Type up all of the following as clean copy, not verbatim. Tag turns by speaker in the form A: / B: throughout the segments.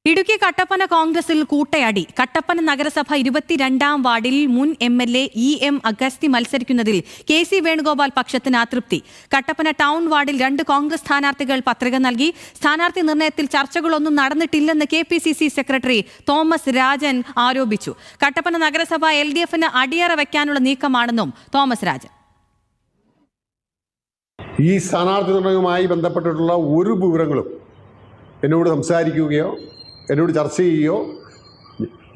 A: ഇടുക്കി കട്ടപ്പന കോൺഗ്രസിൽ കൂട്ടയടി. കട്ടപ്പന നഗരസഭ 22-ാം വാർഡിൽ മുൻ MLA EM അഗസ്തി മത്സരിക്കുന്നതിൽ KC വേണുഗോപാൽ പക്ഷത്തിന് അതൃപ്തി. കട്ടപ്പന ടൗൺ വാർഡിൽ 2 കോൺഗ്രസ് സ്ഥാനാർത്ഥികൾ പത്രിക നൽകി. സ്ഥാനാർത്ഥി നിർണയത്തിൽ ചർച്ചകളൊന്നും നടന്നിട്ടില്ലെന്ന് KPCC സെക്രട്ടറി തോമസ് രാജൻ ആരോപിച്ചു. കട്ടപ്പന നഗരസഭ LDF-ന് അടിയറ വയ്ക്കാനുള്ള നീക്കമാണെന്നും തോമസ് രാജൻ.
B: ഈ സ്ഥാനാർത്ഥി നിർണയവുമായി ബന്ധപ്പെട്ടിട്ടുള്ള ഒരു വിവരങ്ങളും എന്നോട് സംസാരിക്കുകയോ എന്നോട് ചർച്ച ചെയ്യുകയോ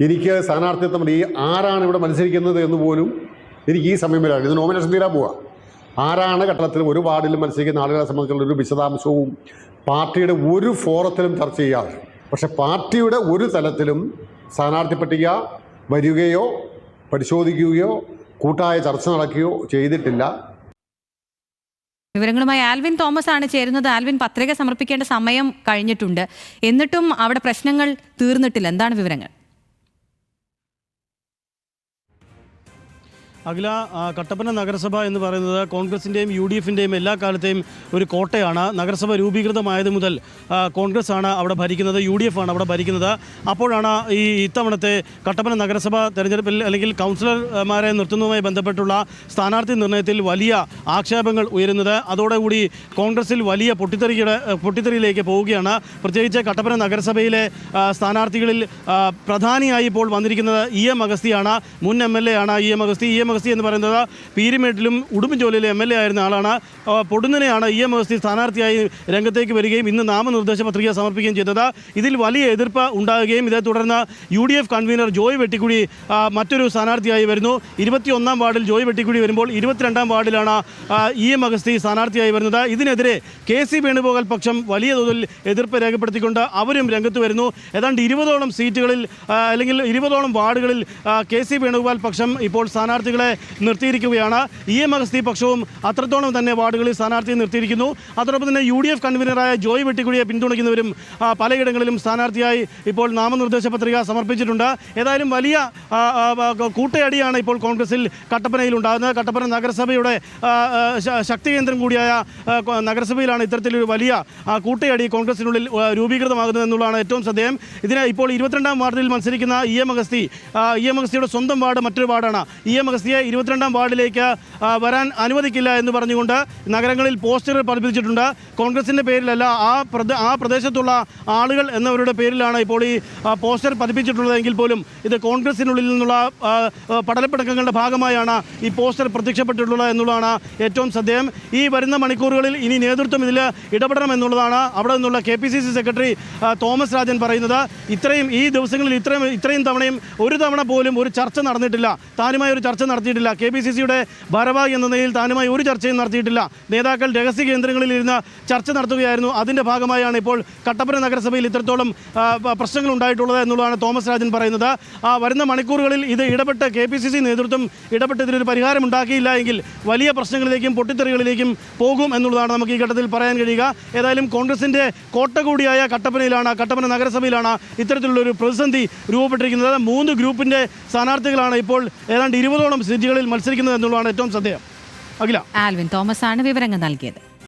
B: എനിക്ക് സ്ഥാനാർത്ഥിത്വം ആരാണ് ഇവിടെ മത്സരിക്കുന്നത് എന്ന് പോലും എനിക്ക് ഈ സമയം വരാണ്. ഇത് നോമിനേഷൻ തീരാൻ പോവുക. ആരാണ് ഘട്ടത്തിലും ഒരു വാർഡിലും മത്സരിക്കുന്ന ആളുകളെ സംബന്ധിച്ചുള്ള ഒരു വിശദാംശവും പാർട്ടിയുടെ ഒരു ഫോറത്തിലും ചർച്ച ചെയ്യാതെ, പക്ഷെ പാർട്ടിയുടെ ഒരു തലത്തിലും സ്ഥാനാർത്ഥി പട്ടിക വരികയോ പരിശോധിക്കുകയോ കൂട്ടായ ചർച്ച നടക്കുകയോ ചെയ്തിട്ടില്ല.
A: വിവരങ്ങളുമായി ആൽവിൻ തോമസ് ആണ് ചേരുന്നത്. ആൽവിൻ, പത്രിക സമർപ്പിക്കേണ്ട സമയം കഴിഞ്ഞിട്ടുണ്ട്, എന്നിട്ടും അവിടെ പ്രശ്നങ്ങൾ തീർന്നിട്ടില്ല. എന്താണ് വിവരങ്ങൾ?
C: അഖില, കട്ടപ്പന നഗരസഭ എന്ന് പറയുന്നത് കോൺഗ്രസിൻ്റെയും UDF-ൻ്റെയും എല്ലാ കാലത്തെയും ഒരു കോട്ടയാണ്. നഗരസഭ രൂപീകൃതമായത് മുതൽ കോൺഗ്രസ് ആണ് അവിടെ ഭരിക്കുന്നത്, UDF ആണ് അവിടെ ഭരിക്കുന്നത്. അപ്പോഴാണ് ഇത്തവണത്തെ കട്ടപ്പന നഗരസഭ തെരഞ്ഞെടുപ്പിൽ അല്ലെങ്കിൽ കൗൺസിലർമാരെ നിർത്തുന്നതുമായി ബന്ധപ്പെട്ടുള്ള സ്ഥാനാർത്ഥി നിർണയത്തിൽ വലിയ ആക്ഷേപങ്ങൾ ഉയരുന്നത്. അതോടുകൂടി കോൺഗ്രസിൽ വലിയ പൊട്ടിത്തെറിയിലേക്ക് പോവുകയാണ്. പ്രത്യേകിച്ച് കട്ടപ്പന നഗരസഭയിലെ സ്ഥാനാർത്ഥികളിൽ പ്രധാനിയായി ഇപ്പോൾ വന്നിരിക്കുന്നത് EM അഗസ്തിയാണ്. മുൻ MLA ആണ് EM അഗസ്തി. EM അഗസ്തി എന്ന് പറയുന്നത് പീരിമേട്ടിലും ഉടുമ്പൻചോലയിലെ MLA ആയിരുന്ന ആളാണ്. പൊടുന്നനെയാണ് EM അഗസ്തി സ്ഥാനാർത്ഥിയായി രംഗത്തേക്ക് വരികയും ഇന്ന് നാമനിർദ്ദേശ പത്രിക സമർപ്പിക്കുകയും ചെയ്തത്. ഇതിൽ വലിയ എതിർപ്പ് ഉണ്ടാകുകയും ഇതേ തുടർന്ന് UDF കൺവീനർ ജോയ് വെട്ടിക്കുടി മറ്റൊരു സ്ഥാനാർത്ഥിയായി വരുന്നു. 21-ാം വാർഡിൽ ജോയ് വെട്ടിക്കുടി വരുമ്പോൾ 22-ാം വാർഡിലാണ് EM അഗസ്തി സ്ഥാനാർത്ഥിയായി വരുന്നത്. ഇതിനെതിരെ KC വേണുഗോപാൽ പക്ഷം വലിയ തോതിൽ എതിർപ്പ് രേഖപ്പെടുത്തിക്കൊണ്ട് അവരും രംഗത്ത് വരുന്നു. ഏതാണ്ട് 20ഓളം സീറ്റുകളിൽ അല്ലെങ്കിൽ 20ഓളം വാർഡുകളിൽ KC വേണുഗോപാൽ പക്ഷം ഇപ്പോൾ സ്ഥാനാർത്ഥികളെ നിർത്തിയിരിക്കുകയാണ്. EM അഗസ്തി പക്ഷവും അത്രത്തോളം തന്നെ വാർഡുകളിൽ സ്ഥാനാർത്ഥിയെ നിർത്തിയിരിക്കുന്നു. അതോടൊപ്പം തന്നെ UDF കൺവീനറായ ജോയ് വെട്ടിക്കുടിയെ പിന്തുണയ്ക്കുന്നവരും പലയിടങ്ങളിലും സ്ഥാനാർത്ഥിയായി ഇപ്പോൾ നാമനിർദ്ദേശ പത്രിക സമർപ്പിച്ചിട്ടുണ്ട്. ഏതായാലും വലിയ കൂട്ടയടിയാണ് ഇപ്പോൾ കോൺഗ്രസിൽ കട്ടപ്പനയിൽ ഉണ്ടാകുന്നത്. കട്ടപ്പന നഗരസഭയുടെ ശക്തി കേന്ദ്രം കൂടിയായ നഗരസഭയിലാണ് ഇത്തരത്തിലൊരു വലിയ കൂട്ടയടി കോൺഗ്രസിനുള്ളിൽ രൂപീകൃതമാകുന്നത് എന്നുള്ളതാണ് ഏറ്റവും ശ്രദ്ധേയം. ഇതിന് ഇപ്പോൾ 22-ാം വാർഡിൽ മത്സരിക്കുന്ന EM അഗസ്തിയുടെ സ്വന്തം വാർഡ് മറ്റൊരു വാർഡാണ്. EM അഗസ്തിയെ 22-ാം വാർഡിലേക്ക് വരാൻ അനുവദിക്കില്ല എന്ന് പറഞ്ഞുകൊണ്ട് നഗരങ്ങളിൽ പോസ്റ്ററുകൾ പതിപ്പിച്ചിട്ടുണ്ട്. കോൺഗ്രസിൻ്റെ പേരിലല്ല, ആ പ്രദേശത്തുള്ള ആളുകൾ എന്നവരുടെ പേരിലാണ് ഇപ്പോൾ ഈ പോസ്റ്റർ പതിപ്പിച്ചിട്ടുള്ളതെങ്കിൽ പോലും ഇത് കോൺഗ്രസിനുള്ളിൽ നിന്നുള്ള പടലപ്പിണക്കങ്ങളുടെ ഭാഗമായാണ് ഈ പോസ്റ്റർ പ്രത്യക്ഷപ്പെട്ടിട്ടുള്ളത് എന്നുള്ളതാണ് ഏറ്റവും ശ്രദ്ധേയം. ഈ വരുന്ന മണിക്കൂറുകളിൽ ഇനി നേതൃത്വം ഇതിൽ ഇടപെടണമെന്നുള്ളതാണ് അവിടെ നിന്നുള്ള KPCC സെക്രട്ടറി തോമസ് രാജൻ പറയുന്നത്. ഈ ദിവസങ്ങളിൽ ഇത്രയും തവണയും ഒരു തവണ പോലും ഒരു ചർച്ച നടന്നിട്ടില്ല, താനുമായി ഒരു ചർച്ച നടത്തിയിട്ടില്ല. KPCC-യുടെ ഭാരവാഹി എന്ന നിലയിൽ താനുമായി ഒരു ചർച്ചയും നടത്തിയിട്ടില്ല. നേതാക്കൾ രഹസ്യ കേന്ദ്രങ്ങളിൽ ഇരുന്ന് ചർച്ച നടത്തുകയായിരുന്നു. അതിൻ്റെ ഭാഗമായാണ് ഇപ്പോൾ കട്ടപ്പന നഗരസഭയിൽ ഇത്രത്തോളം പ്രശ്നങ്ങൾ ഉണ്ടായിട്ടുള്ളത് എന്നുള്ളതാണ് തോമസ് രാജൻ പറയുന്നത്. വരുന്ന മണിക്കൂറുകളിൽ ഇത് ഇടപെട്ട് KPCC നേതൃത്വം ഇടപെട്ട് ഇതിനൊരു പരിഹാരം ഉണ്ടാക്കിയില്ല എങ്കിൽ വലിയ പ്രശ്നങ്ങളിലേക്കും പൊട്ടിത്തെറികളിലേക്കും പോകും എന്നുള്ളതാണ് നമുക്ക് ഈ ഘട്ടത്തിൽ പറയാൻ കഴിയുക. ഏതായാലും കോൺഗ്രസിൻ്റെ കോട്ട കൂടിയായ കട്ടപ്പന നഗരസഭയിലാണ് ഇത്തരത്തിലുള്ളൊരു പ്രതിസന്ധി രൂപപ്പെട്ടിരിക്കുന്നത്. 3 ഗ്രൂപ്പിൻ്റെ സ്ഥാനാർത്ഥികളാണ് ഇപ്പോൾ ഏതാണ്ട് 20ഓളം സീറ്റുകളിൽ മത്സരിക്കുന്നത് എന്നുള്ളതാണ് ഏറ്റവും ശ്രദ്ധേയം. അഖില,
A: ആൽവിൻ തോമസ് ആണ് വിവരങ്ങൾ നൽകിയത്.